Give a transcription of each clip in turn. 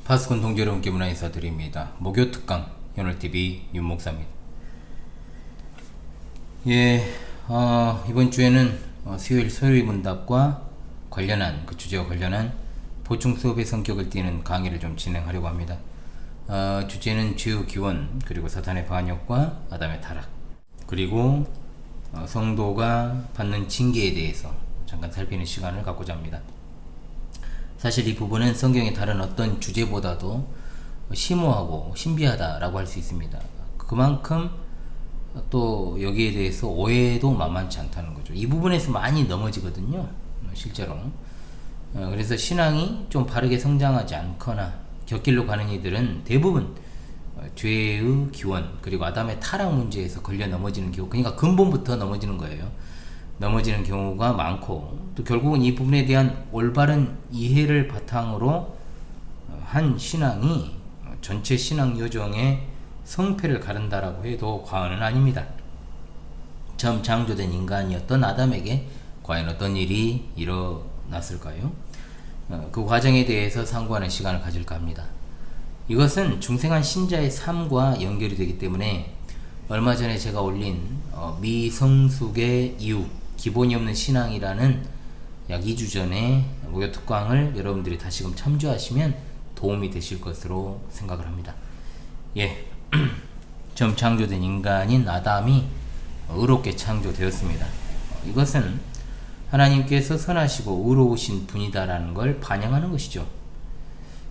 파수꾼 동지 여러분께 문화 인사드립니다. 목요 특강 현월TV 윤목사입니다. 이번 주에는 수요일 소요일 문답과 관련한 그 주제와 관련한 보충 수업의 성격을 띠는 강의를 좀 진행하려고 합니다. 주제는 죄의 기원, 그리고 사탄의 반역과 아담의 타락, 그리고 성도가 받는 징계에 대해서 잠깐 살피는 시간을 갖고자 합니다. 사실 이 부분은 성경의 다른 어떤 주제보다도 심오하고 신비하다라고 할 수 있습니다. 그만큼 또 여기에 대해서 오해도 만만치 않다는 거죠. 이 부분에서 많이 넘어지거든요, 실제로. 그래서 신앙이 좀 바르게 성장하지 않거나 곁길로 가는 이들은 대부분 죄의 기원, 그리고 아담의 타락 문제에서 걸려 넘어지는 경우, 그러니까 근본부터 넘어지는 거예요. 넘어지는 경우가 많고, 또 결국은 이 부분에 대한 올바른 이해를 바탕으로 한 신앙이 전체 신앙 여정의 성패를 가른다라고 해도 과언은 아닙니다. 처음 창조된 인간이었던 아담에게 과연 어떤 일이 일어났을까요? 그 과정에 대해서 상고하는 시간을 가질까 합니다. 이것은 중생한 신자의 삶과 연결이 되기 때문에 얼마 전에 제가 올린 미성숙의 이유, 기본이 없는 신앙이라는 약 2주 전에 목요 특강을 여러분들이 다시금 참조하시면 도움이 되실 것으로 생각을 합니다. 처음 창조된 인간인 아담이 의롭게 창조되었습니다. 이것은 하나님께서 선하시고 의로우신 분이다라는 걸 반영하는 것이죠.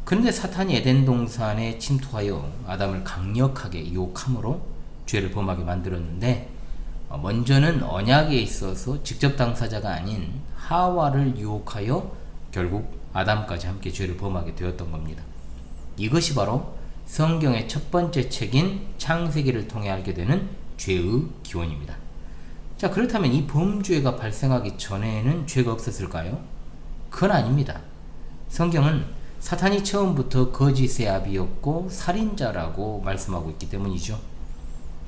그런데 사탄이 에덴 동산에 침투하여 아담을 강력하게 유혹함으로 죄를 범하게 만들었는데, 먼저는 언약에 있어서 직접 당사자가 아닌 하와를 유혹하여 결국 아담까지 함께 죄를 범하게 되었던 겁니다. 이것이 바로 성경의 첫 번째 책인 창세기를 통해 알게 되는 죄의 기원입니다. 자, 그렇다면 이 범죄가 발생하기 전에는 죄가 없었을까요? 그건 아닙니다. 성경은 사탄이 처음부터 거짓의 아비였고 살인자라고 말씀하고 있기 때문이죠.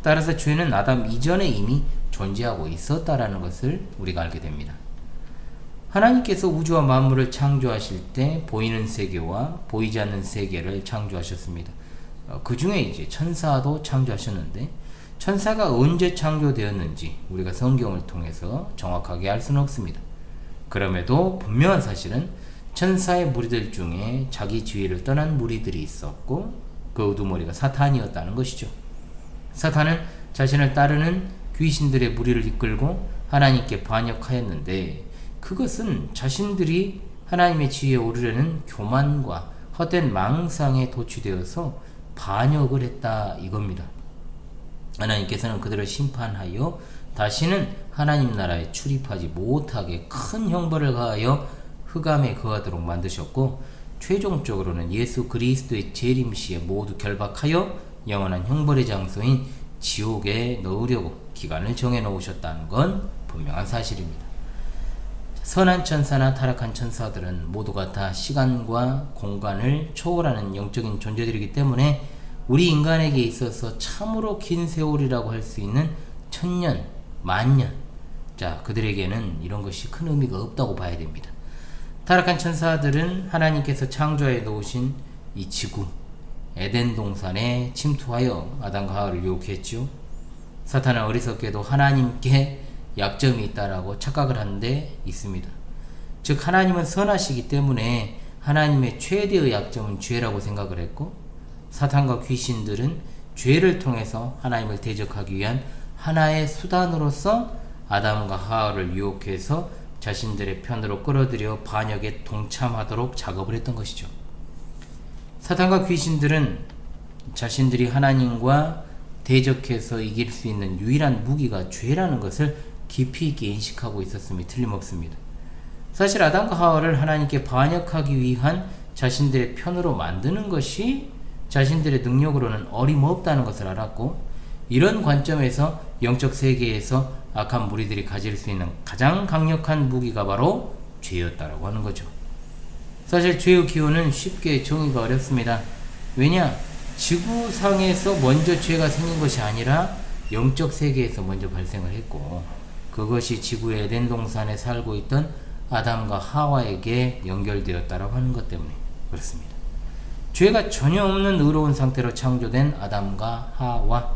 따라서 죄는 아담 이전에 이미 존재하고 있었다라는 것을 우리가 알게 됩니다. 하나님께서 우주와 만물을 창조하실 때 보이는 세계와 보이지 않는 세계를 창조하셨습니다. 그 중에 이제 천사도 창조하셨는데, 천사가 언제 창조되었는지 우리가 성경을 통해서 정확하게 알 수는 없습니다. 그럼에도 분명한 사실은 천사의 무리들 중에 자기 지위를 떠난 무리들이 있었고, 그 우두머리가 사탄이었다는 것이죠. 사탄은 자신을 따르는 귀신들의 무리를 이끌고 하나님께 반역하였는데, 그것은 자신들이 하나님의 지위에 오르려는 교만과 헛된 망상에 도취되어서 반역을 했다 이겁니다. 하나님께서는 그들을 심판하여 다시는 하나님 나라에 출입하지 못하게 큰 형벌을 가하여 흑암에 거하도록 만드셨고, 최종적으로는 예수 그리스도의 재림시에 모두 결박하여 영원한 형벌의 장소인 지옥에 넣으려고 기간을 정해 놓으셨다는 건 분명한 사실입니다. 선한 천사나 타락한 천사들은 모두가 다 시간과 공간을 초월하는 영적인 존재들이기 때문에 우리 인간에게 있어서 참으로 긴 세월이라고 할 수 있는 1000년, 만년, 자, 그들에게는 이런 것이 큰 의미가 없다고 봐야 됩니다. 타락한 천사들은 하나님께서 창조해 놓으신 이 지구, 에덴 동산에 침투하여 아담과 하와를 유혹했죠. 사탄은 어리석게도 하나님께 약점이 있다라고 착각을 한 데 있습니다. 즉, 하나님은 선하시기 때문에 하나님의 최대의 약점은 죄라고 생각을 했고, 사탄과 귀신들은 죄를 통해서 하나님을 대적하기 위한 하나의 수단으로서 아담과 하와를 유혹해서 자신들의 편으로 끌어들여 반역에 동참하도록 작업을 했던 것이죠. 사탄과 귀신들은 자신들이 하나님과 대적해서 이길 수 있는 유일한 무기가 죄라는 것을 깊이 있게 인식하고 있었음이 틀림없습니다. 사실 아담과 하와를 하나님께 반역하기 위한 자신들의 편으로 만드는 것이 자신들의 능력으로는 어림없다는 것을 알았고, 이런 관점에서 영적 세계에서 악한 무리들이 가질 수 있는 가장 강력한 무기가 바로 죄였다라고 하는 거죠. 사실 죄의 기원은 쉽게 정의가 어렵습니다. 왜냐? 지구상에서 먼저 죄가 생긴 것이 아니라 영적 세계에서 먼저 발생을 했고, 그것이 지구의 에덴 동산에 살고 있던 아담과 하와에게 연결되었다라고 하는 것 때문에 그렇습니다. 죄가 전혀 없는 의로운 상태로 창조된 아담과 하와,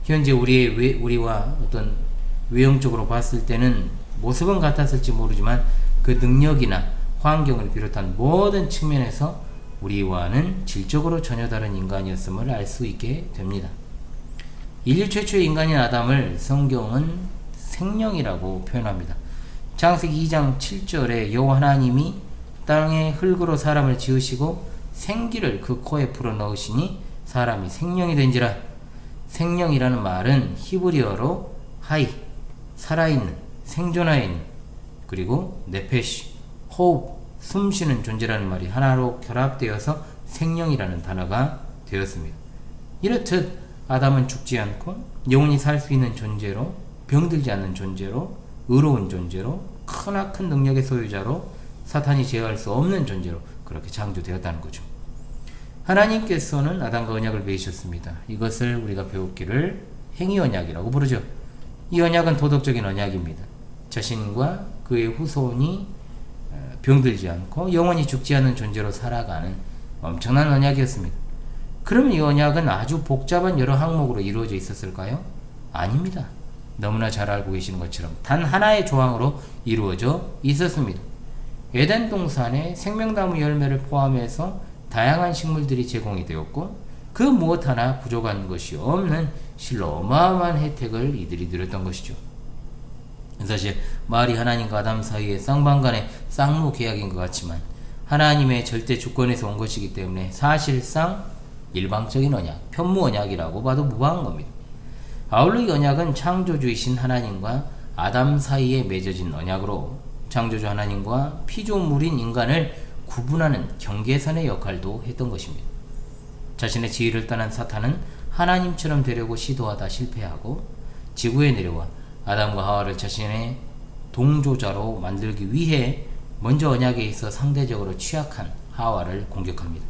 현재 우리와 어떤 외형적으로 봤을 때는 모습은 같았을지 모르지만 그 능력이나 환경을 비롯한 모든 측면에서 우리와는 질적으로 전혀 다른 인간이었음을 알 수 있게 됩니다. 인류 최초의 인간인 아담을 성경은 생령이라고 표현합니다. 창세기 2장 7절에 여호와 하나님이 땅의 흙으로 사람을 지으시고 생기를 그 코에 불어넣으시니 사람이 생령이 된지라. 생령이라는 말은 히브리어로 하이, 살아있는, 생존하여 있는, 그리고 네페시, 호흡, 숨쉬는 존재라는 말이 하나로 결합되어서 생령이라는 단어가 되었습니다. 이렇듯 아담은 죽지 않고 영원히 살 수 있는 존재로, 병들지 않는 존재로, 의로운 존재로, 크나큰 능력의 소유자로, 사탄이 제어할 수 없는 존재로 그렇게 창조되었다는 거죠. 하나님께서는 아담과 언약을 맺으셨습니다. 이것을 우리가 배웠기를 행위 언약이라고 부르죠. 이 언약은 도덕적인 언약입니다. 자신과 그의 후손이 병들지 않고 영원히 죽지 않는 존재로 살아가는 엄청난 언약이었습니다. 그러면 이 언약은 아주 복잡한 여러 항목으로 이루어져 있었을까요? 아닙니다. 너무나 잘 알고 계시는 것처럼 단 하나의 조항으로 이루어져 있었습니다. 에덴 동산에 생명나무 열매를 포함해서 다양한 식물들이 제공이 되었고 그 무엇 하나 부족한 것이 없는 실로 어마어마한 혜택을 이들이 누렸던 것이죠. 사실 말이 하나님과 아담 사이의 쌍방간의 쌍무 계약인 것 같지만 하나님의 절대 주권에서 온 것이기 때문에 사실상 일방적인 언약, 편무 언약이라고 봐도 무방한 겁니다. 아울러 이 언약은 창조주이신 하나님과 아담 사이에 맺어진 언약으로 창조주 하나님과 피조물인 인간을 구분하는 경계선의 역할도 했던 것입니다. 자신의 지위를 떠난 사탄은 하나님처럼 되려고 시도하다 실패하고 지구에 내려와 아담과 하와를 자신의 동조자로 만들기 위해 먼저 언약에 있어 상대적으로 취약한 하와를 공격합니다.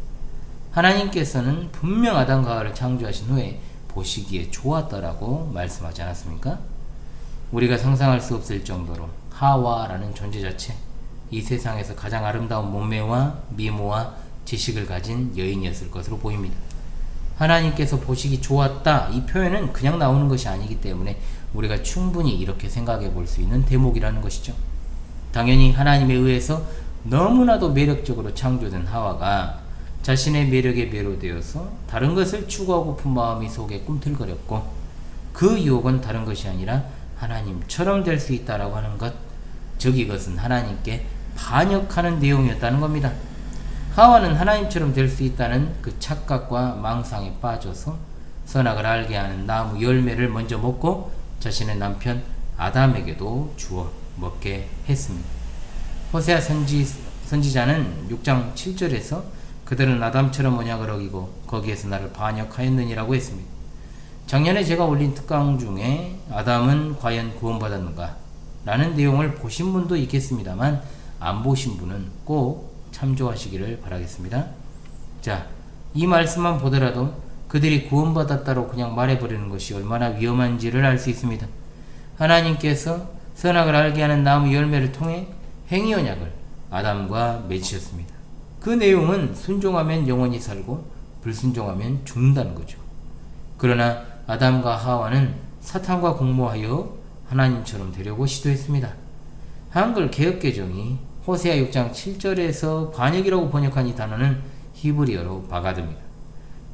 하나님께서는 분명 아담과 하와를 창조하신 후에 보시기에 좋았다라고 말씀하지 않았습니까? 우리가 상상할 수 없을 정도로 하와라는 존재 자체, 이 세상에서 가장 아름다운 몸매와 미모와 지식을 가진 여인이었을 것으로 보입니다. 하나님께서 보시기 좋았다, 이 표현은 그냥 나오는 것이 아니기 때문에 우리가 충분히 이렇게 생각해 볼 수 있는 대목이라는 것이죠. 당연히 하나님에 의해서 너무나도 매력적으로 창조된 하와가 자신의 매력에 매료되어서 다른 것을 추구하고픈 마음이 속에 꿈틀거렸고 그 유혹은 다른 것이 아니라 하나님처럼 될 수 있다라고 하는 것, 즉 이것은 하나님께 반역하는 내용이었다는 겁니다. 하와는 하나님처럼 될 수 있다는 그 착각과 망상에 빠져서 선악을 알게 하는 나무 열매를 먼저 먹고 자신의 남편 아담에게도 주어 먹게 했습니다. 호세아 선지자는 6장 7절에서 그들은 아담처럼 언약을 어기고 거기에서 나를 반역하였느니라고 했습니다. 작년에 제가 올린 특강 중에 아담은 과연 구원받았는가? 라는 내용을 보신 분도 있겠습니다만 안 보신 분은 꼭 참조하시기를 바라겠습니다. 자, 이 말씀만 보더라도 그들이 구원받았다고 그냥 말해버리는 것이 얼마나 위험한지를 알 수 있습니다. 하나님께서 선악을 알게 하는 나무 열매를 통해 행위 언약을 아담과 맺으셨습니다. 그 내용은 순종하면 영원히 살고 불순종하면 죽는다는 거죠. 그러나 아담과 하와는 사탄과 공모하여 하나님처럼 되려고 시도했습니다. 한글 개역개정이 호세아 6장 7절에서 반역이라고 번역한 이 단어는 히브리어로 바가드입니다.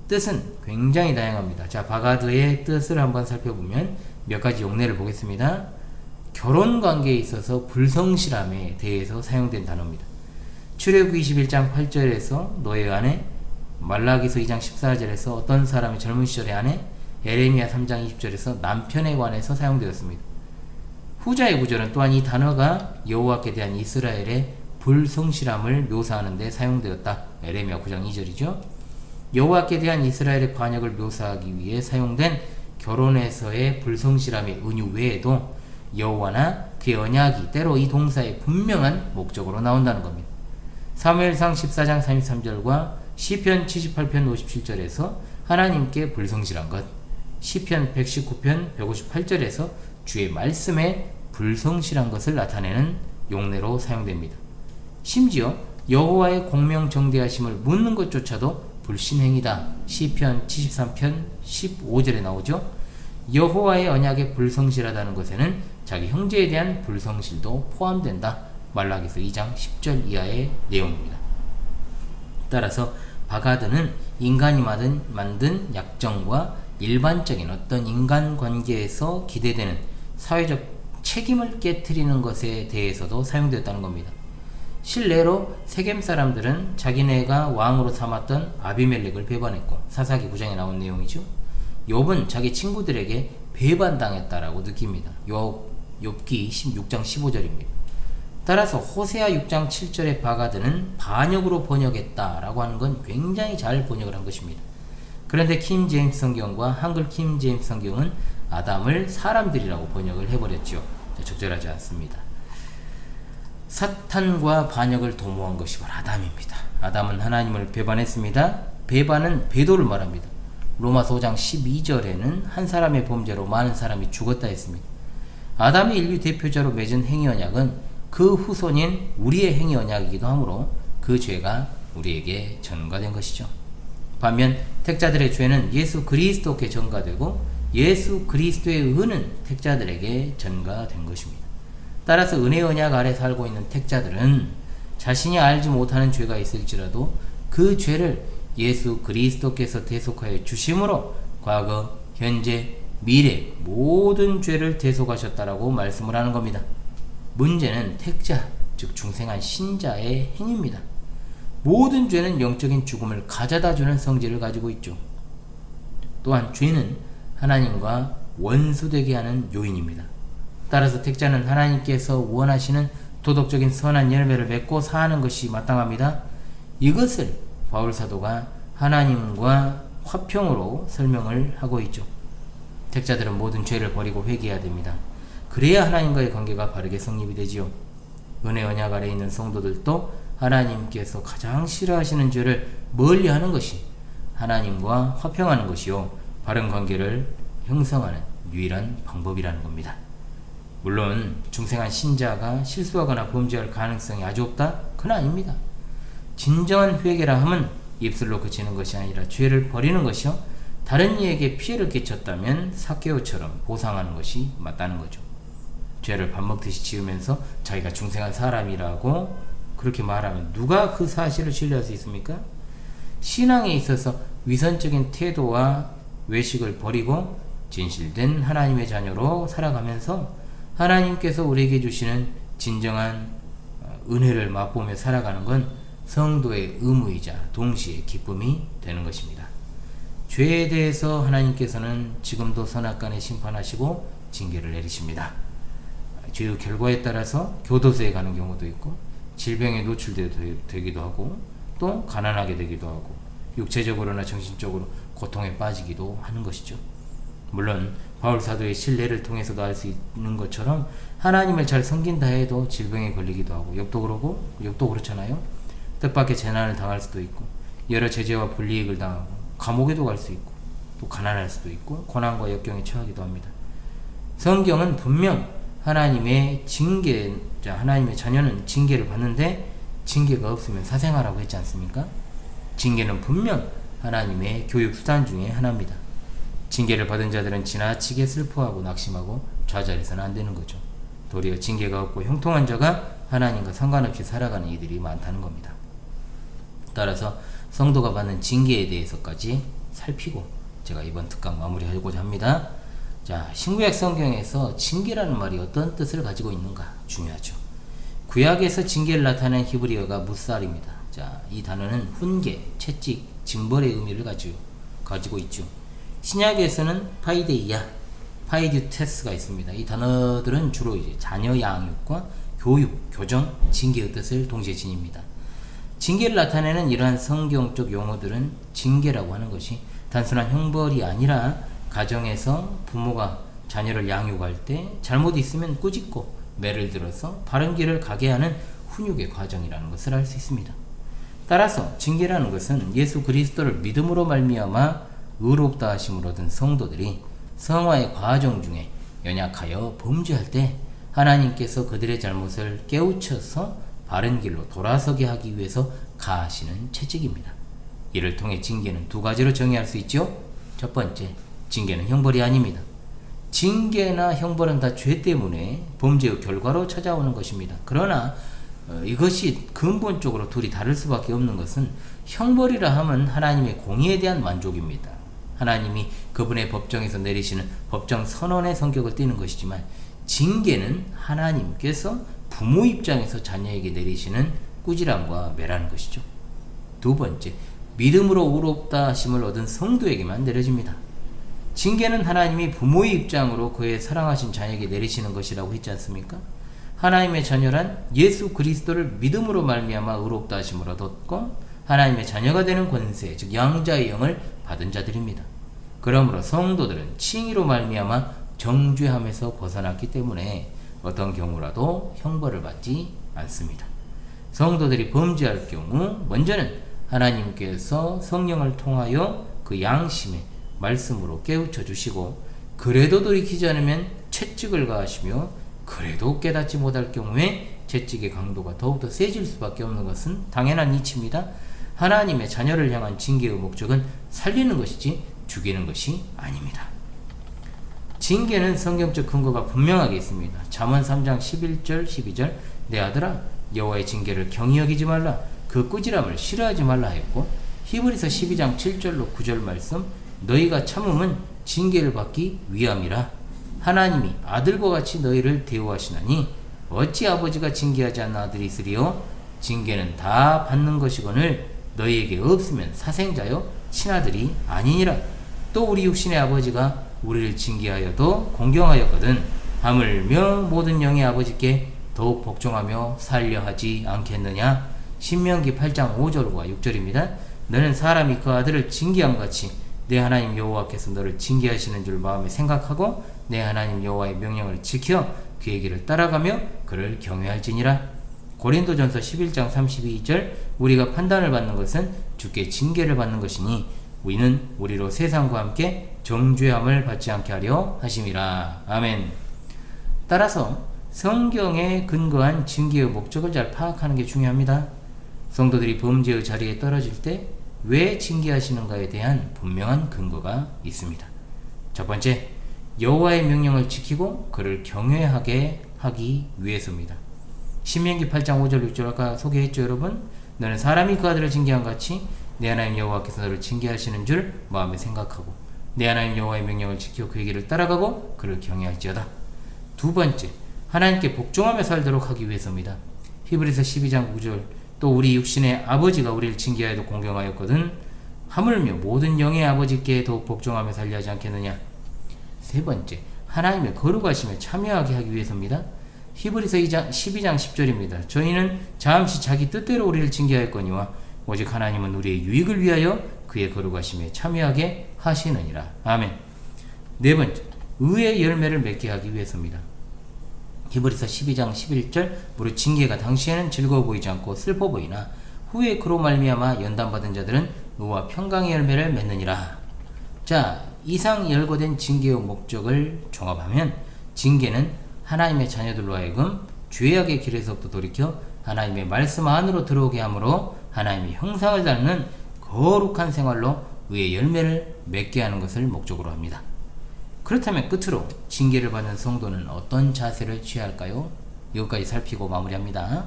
뜻은 굉장히 다양합니다. 자, 바가드의 뜻을 한번 살펴보면 몇 가지 용례를 보겠습니다. 결혼 관계에 있어서 불성실함에 대해서 사용된 단어입니다. 출애굽기 21장 8절에서 너의 아내, 말라기서 2장 14절에서 어떤 사람의 젊은 시절의 아내, 에레미야 3장 20절에서 남편에 관해서 사용되었습니다. 후자의 구절은 또한 이 단어가 여호와께 대한 이스라엘의 불성실함을 묘사하는 데 사용되었다. 에레미야 9장 2절이죠. 여호와께 대한 이스라엘의 반역을 묘사하기 위해 사용된 결혼에서의 불성실함의 은유 외에도 여호와나 그의 언약이 때로 이 동사의 분명한 목적으로 나온다는 겁니다. 사무엘상 14장 33절과 시편 78편 57절에서 하나님께 불성실한 것, 시편 119편 158절에서 주의 말씀에 불성실한 것을 나타내는 용례로 사용됩니다. 심지어 여호와의 공명정대하심을 묻는 것조차도 불신행이다. 시편 73편 15절에 나오죠. 여호와의 언약에 불성실하다는 것에는 자기 형제에 대한 불성실도 포함된다. 말라기서 2장 10절 이하의 내용입니다. 따라서 바가드는 인간이 만든 약정과 일반적인 어떤 인간관계에서 기대되는 사회적 책임을 깨트리는 것에 대해서도 사용되었다는 겁니다. 실례로 세겜 사람들은 자기네가 왕으로 삼았던 아비멜렉을 배반했고, 사사기 9장에 나온 내용이죠. 욥은 자기 친구들에게 배반당했다라고 느낍니다. 욥기 16장 15절입니다. 따라서 호세아 6장 7절의 바가드는 반역으로 번역했다라고 하는 건 굉장히 잘 번역을 한 것입니다. 그런데 킹 제임스 성경과 한글 킹 제임스 성경은 아담을 사람들이라고 번역을 해버렸죠. 적절하지 않습니다. 사탄과 반역을 도모한 것이 바로 아담입니다. 아담은 하나님을 배반했습니다. 배반은 배도를 말합니다. 로마서 5장 12절에는 한 사람의 범죄로 많은 사람이 죽었다 했습니다. 아담이 인류 대표자로 맺은 행위 언약은 그 후손인 우리의 행위 언약이기도 하므로 그 죄가 우리에게 전가된 것이죠. 반면 택자들의 죄는 예수 그리스도께 전가되고 예수 그리스도의 의는 택자들에게 전가된 것입니다. 따라서 은혜의 언약 아래 살고 있는 택자들은 자신이 알지 못하는 죄가 있을지라도 그 죄를 예수 그리스도께서 대속하여 주심으로 과거, 현재, 미래 모든 죄를 대속하셨다라고 말씀을 하는 겁니다. 문제는 택자, 즉 중생한 신자의 행위입니다. 모든 죄는 영적인 죽음을 가져다주는 성질을 가지고 있죠. 또한 죄는 하나님과 원수되게 하는 요인입니다. 따라서 택자는 하나님께서 원하시는 도덕적인 선한 열매를 맺고 사는 것이 마땅합니다. 이것을 바울 사도가 하나님과 화평으로 설명을 하고 있죠. 택자들은 모든 죄를 버리고 회개해야 됩니다. 그래야 하나님과의 관계가 바르게 성립이 되지요. 은혜 언약 아래 있는 성도들도 하나님께서 가장 싫어하시는 죄를 멀리하는 것이 하나님과 화평하는 것이요 바른 관계를 형성하는 유일한 방법이라는 겁니다. 물론 중생한 신자가 실수하거나 범죄할 가능성이 아주 없다? 그건 아닙니다. 진정한 회개라 함은 입술로 그치는 것이 아니라 죄를 버리는 것이요 다른 이에게 피해를 끼쳤다면 삭개오처럼 보상하는 것이 맞다는 거죠. 죄를 밥 먹듯이 지으면서 자기가 중생한 사람이라고 그렇게 말하면 누가 그 사실을 신뢰할 수 있습니까? 신앙에 있어서 위선적인 태도와 외식을 버리고 진실된 하나님의 자녀로 살아가면서 하나님께서 우리에게 주시는 진정한 은혜를 맛보며 살아가는 건 성도의 의무이자 동시에 기쁨이 되는 것입니다. 죄에 대해서 하나님께서는 지금도 선악간에 심판하시고 징계를 내리십니다. 죄의 결과에 따라서 교도소에 가는 경우도 있고 질병에 노출되기도 하고 또 가난하게 되기도 하고 육체적으로나 정신적으로 고통에 빠지기도 하는 것이죠. 물론 바울 사도의 신뢰를 통해서도 알 수 있는 것처럼 하나님을 잘 섬긴다 해도 질병에 걸리기도 하고 욥도 그렇잖아요. 뜻밖의 재난을 당할 수도 있고 여러 제재와 불이익을 당하고 감옥에도 갈 수 있고 또 가난할 수도 있고 고난과 역경에 처하기도 합니다. 성경은 분명 하나님의 하나님의 자녀는 징계를 받는데 징계가 없으면 사생하라고 했지 않습니까? 징계는 분명 하나님의 교육 수단 중에 하나입니다. 징계를 받은 자들은 지나치게 슬퍼하고 낙심하고 좌절해서는 안 되는 거죠. 도리어 징계가 없고 형통한 자가 하나님과 상관없이 살아가는 이들이 많다는 겁니다. 따라서 성도가 받는 징계에 대해서까지 살피고 제가 이번 특강 마무리하고자 합니다. 자, 신구약 성경에서 징계라는 말이 어떤 뜻을 가지고 있는가 중요하죠. 구약에서 징계를 나타낸 히브리어가 무살입니다. 자, 이 단어는 훈계, 채찍, 징벌의 의미를 가지고 있죠. 신약에서는 파이데이아, 파이듀테스가 있습니다. 이 단어들은 주로 이제 자녀 양육과 교육, 교정, 징계의 뜻을 동시에 지닙니다. 징계를 나타내는 이러한 성경적 용어들은 징계라고 하는 것이 단순한 형벌이 아니라 가정에서 부모가 자녀를 양육할 때 잘못 있으면 꾸짖고 매를 들어서 바른 길을 가게 하는 훈육의 과정이라는 것을 알 수 있습니다. 따라서 징계라는 것은 예수 그리스도를 믿음으로 말미암아 의롭다 하심을 얻은 성도들이 성화의 과정 중에 연약하여 범죄할 때 하나님께서 그들의 잘못을 깨우쳐서 바른 길로 돌아서게 하기 위해서 가하시는 채찍입니다. 이를 통해 징계는 두 가지로 정의할 수 있죠. 첫 번째, 징계는 형벌이 아닙니다. 징계나 형벌은 다 죄 때문에 범죄의 결과로 찾아오는 것입니다. 그러나 이것이 근본적으로 둘이 다를 수밖에 없는 것은 형벌이라 하면 하나님의 공의에 대한 만족입니다. 하나님이 그분의 법정에서 내리시는 법정 선언의 성격을 띠는 것이지만 징계는 하나님께서 부모 입장에서 자녀에게 내리시는 꾸지람과 매라는 것이죠. 두 번째, 믿음으로 의롭다 하심을 얻은 성도에게만 내려집니다. 징계는 하나님이 부모의 입장으로 그의 사랑하신 자녀에게 내리시는 것이라고 했지 않습니까? 하나님의 자녀란 예수 그리스도를 믿음으로 말미암아 의롭다 하심을 얻었고 하나님의 자녀가 되는 권세, 즉 양자의 영을 받은 자들입니다. 그러므로 성도들은 칭의로 말미암아 정죄함에서 벗어났기 때문에 어떤 경우라도 형벌을 받지 않습니다. 성도들이 범죄할 경우 먼저는 하나님께서 성령을 통하여 그 양심에 말씀으로 깨우쳐 주시고 그래도 돌이키지 않으면 채찍을 가하시며 그래도 깨닫지 못할 경우에 채찍의 강도가 더욱더 세질 수밖에 없는 것은 당연한 이치입니다. 하나님의 자녀를 향한 징계의 목적은 살리는 것이지 죽이는 것이 아닙니다. 징계는 성경적 근거가 분명하게 있습니다. 잠언 3장 11절 12절 내 아들아 여호와의 징계를 경히 여기지 말라 그 꾸지람을 싫어하지 말라 했고 히브리서 12장 7절로 9절 말씀 너희가 참음은 징계를 받기 위함이라 하나님이 아들과 같이 너희를 대우하시나니 어찌 아버지가 징계하지 않는 아들이 있으리요 징계는 다 받는 것이거늘 너희에게 없으면 사생자요 친아들이 아니니라 또 우리 육신의 아버지가 우리를 징계하여도 공경하였거든 하물며 모든 영의 아버지께 더욱 복종하며 살려 하지 않겠느냐 신명기 8장 5절과 6절입니다. 너는 사람이 그 아들을 징계함같이 내 하나님 여호와께서 너를 징계하시는 줄 마음에 생각하고 내 하나님 여호와의 명령을 지켜 그의 길을 따라가며 그를 경외할지니라. 고린도전서 11장 32절 우리가 판단을 받는 것은 주께 징계를 받는 것이니 우리는 우리로 세상과 함께 정죄함을 받지 않게 하려 하심이라. 아멘. 따라서 성경에 근거한 징계의 목적을 잘 파악하는 게 중요합니다. 성도들이 범죄의 자리에 떨어질 때 왜 징계하시는가에 대한 분명한 근거가 있습니다. 첫 번째, 여호와의 명령을 지키고 그를 경외하게 하기 위해서입니다. 신명기 8장 5절 6절 아까 소개했죠 여러분? 너는 사람이 그 아들을 징계한 같이 내 하나님 여호와께서 너를 징계하시는 줄 마음에 생각하고 내 하나님 여호와의 명령을 지켜 그의 길을 따라가고 그를 경외할지어다. 두 번째, 하나님께 복종하며 살도록 하기 위해서입니다. 히브리서 12장 9절 또 우리 육신의 아버지가 우리를 징계하여도 공경하였거든 하물며 모든 영의 아버지께 더욱 복종하며 살려 하지 않겠느냐. 세 번째, 하나님의 거룩하심에 참여하게 하기 위해서입니다. 히브리서 12장 10절입니다. 저희는 잠시 자기 뜻대로 우리를 징계하였거니와 오직 하나님은 우리의 유익을 위하여 그의 거룩하심에 참여하게 하시느니라. 아멘. 네 번째, 의의 열매를 맺게 하기 위해서입니다. 히브리서 12장 11절 무릇 징계가 당시에는 즐거워 보이지 않고 슬퍼 보이나 후에 그로 말미암아 연단받은 자들은 의와 평강의 열매를 맺느니라. 자, 이상 열거된 징계의 목적을 종합하면 징계는 하나님의 자녀들로 하여금 죄악의 길에서부터 돌이켜 하나님의 말씀 안으로 들어오게 하므로 하나님의 형상을 닮는 거룩한 생활로 의의 열매를 맺게 하는 것을 목적으로 합니다. 그렇다면 끝으로 징계를 받는 성도는 어떤 자세를 취할까요? 이것까지 살피고 마무리합니다.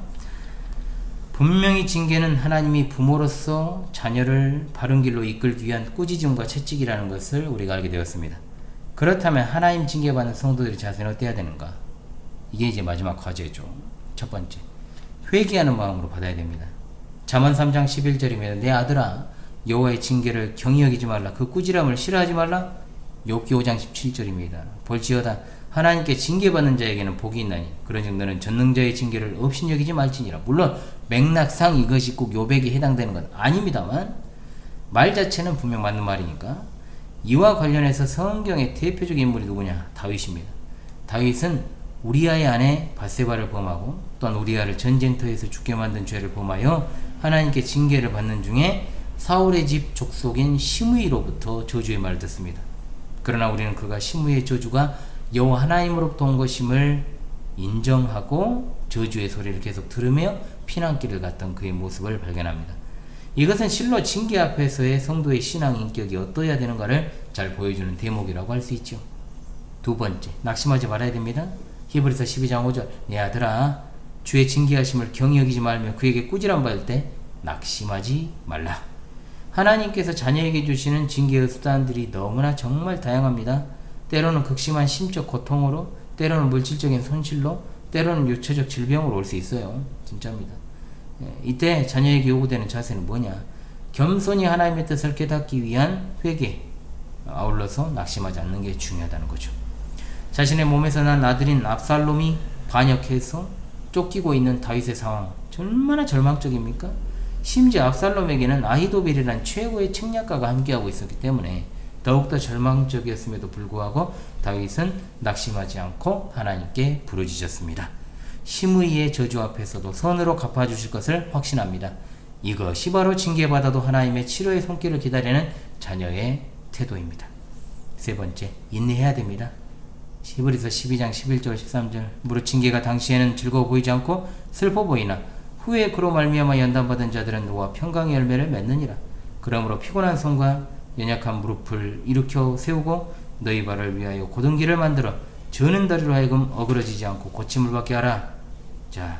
분명히 징계는 하나님이 부모로서 자녀를 바른 길로 이끌기 위한 꾸짖음과 채찍이라는 것을 우리가 알게 되었습니다. 그렇다면 하나님 징계받는 성도들의 자세는 어때야 되는가? 이게 이제 마지막 과제죠. 첫 번째, 회개하는 마음으로 받아야 됩니다. 잠언 3장 11절이면 내 아들아 여호와의 징계를 경히 여기지 말라 그 꾸지람을 싫어하지 말라. 욥기 5장 17절입니다. 볼지어다 하나님께 징계받는 자에게는 복이 있나니 그런즉 너는 전능자의 징계를 없인 여기지 말지니라. 물론 맥락상 이것이 꼭 욥에게 해당되는 건 아닙니다만 말 자체는 분명 맞는 말이니까. 이와 관련해서 성경의 대표적인 인물이 누구냐? 다윗입니다. 다윗은 우리아의 아내 밧세바를 범하고 또한 우리아를 전쟁터에서 죽게 만든 죄를 범하여 하나님께 징계를 받는 중에 사울의 집 족속인 시므이로부터 저주의 말을 듣습니다. 그러나 우리는 그가 시므이의 저주가 여호와 하나님으로부터 온 것임을 인정하고 저주의 소리를 계속 들으며 피난길을 갔던 그의 모습을 발견합니다. 이것은 실로 징계 앞에서의 성도의 신앙 인격이 어떠해야 되는가를 잘 보여주는 대목이라고 할 수 있죠. 두 번째, 낙심하지 말아야 됩니다. 히브리서 12장 5절, 내 아들아 주의 징계하심을 경히 여기지 말며 그에게 꾸지람 받을 때 낙심하지 말라. 하나님께서 자녀에게 주시는 징계의 수단들이 너무나 정말 다양합니다. 때로는 극심한 심적 고통으로, 때로는 물질적인 손실로, 때로는 육체적 질병으로 올 수 있어요. 진짜입니다. 이때 자녀에게 요구되는 자세는 뭐냐? 겸손히 하나님의 뜻을 깨닫기 위한 회개, 아울러서 낙심하지 않는 게 중요하다는 거죠. 자신의 몸에서 난 아들인 압살롬이 반역해서 쫓기고 있는 다윗의 상황, 얼마나 절망적입니까? 심지어 압살롬에게는 아히도벨이란 최고의 책략가가 함께하고 있었기 때문에 더욱더 절망적이었음에도 불구하고 다윗은 낙심하지 않고 하나님께 부르짖었습니다. 심의의 저주 앞에서도 선으로 갚아주실 것을 확신합니다. 이것이 바로 징계받아도 하나님의 치료의 손길을 기다리는 자녀의 태도입니다. 세 번째, 인내해야 됩니다. 히브리서 12장 11절 13절, 무릇 징계가 당시에는 즐거워 보이지 않고 슬퍼 보이나 후에 그로 말미암아 연단받은 자들은 노와 평강의 열매를 맺느니라. 그러므로 피곤한 손과 연약한 무릎을 일으켜 세우고 너희 발을 위하여 곧은 길을 만들어 저는 다리로 하여금 어그러지지 않고 고침을 받게 하라. 자,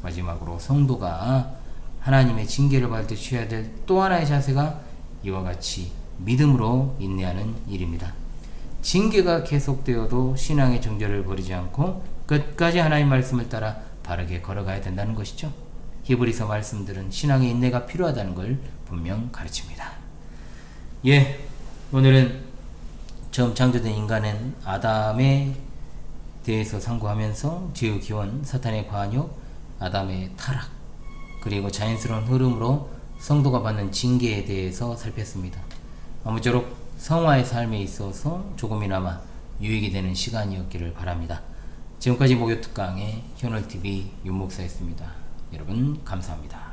마지막으로 성도가 하나님의 징계를 받을 때 취해야 될 또 하나의 자세가 이와 같이 믿음으로 인내하는 일입니다. 징계가 계속되어도 신앙의 정절을 버리지 않고 끝까지 하나님 말씀을 따라 바르게 걸어가야 된다는 것이죠. 히브리서 말씀들은 신앙의 인내가 필요하다는 걸 분명 가르칩니다. 예, 오늘은 처음 창조된 인간은 아담에 대해서 상고하면서 죄의 기원, 사탄의 관역, 아담의 타락, 그리고 자연스러운 흐름으로 성도가 받는 징계에 대해서 살폈습니다. 아무쪼록 성화의 삶에 있어서 조금이나마 유익이 되는 시간이었기를 바랍니다. 지금까지 목요특강의 현월TV 윤목사였습니다. 여러분 감사합니다.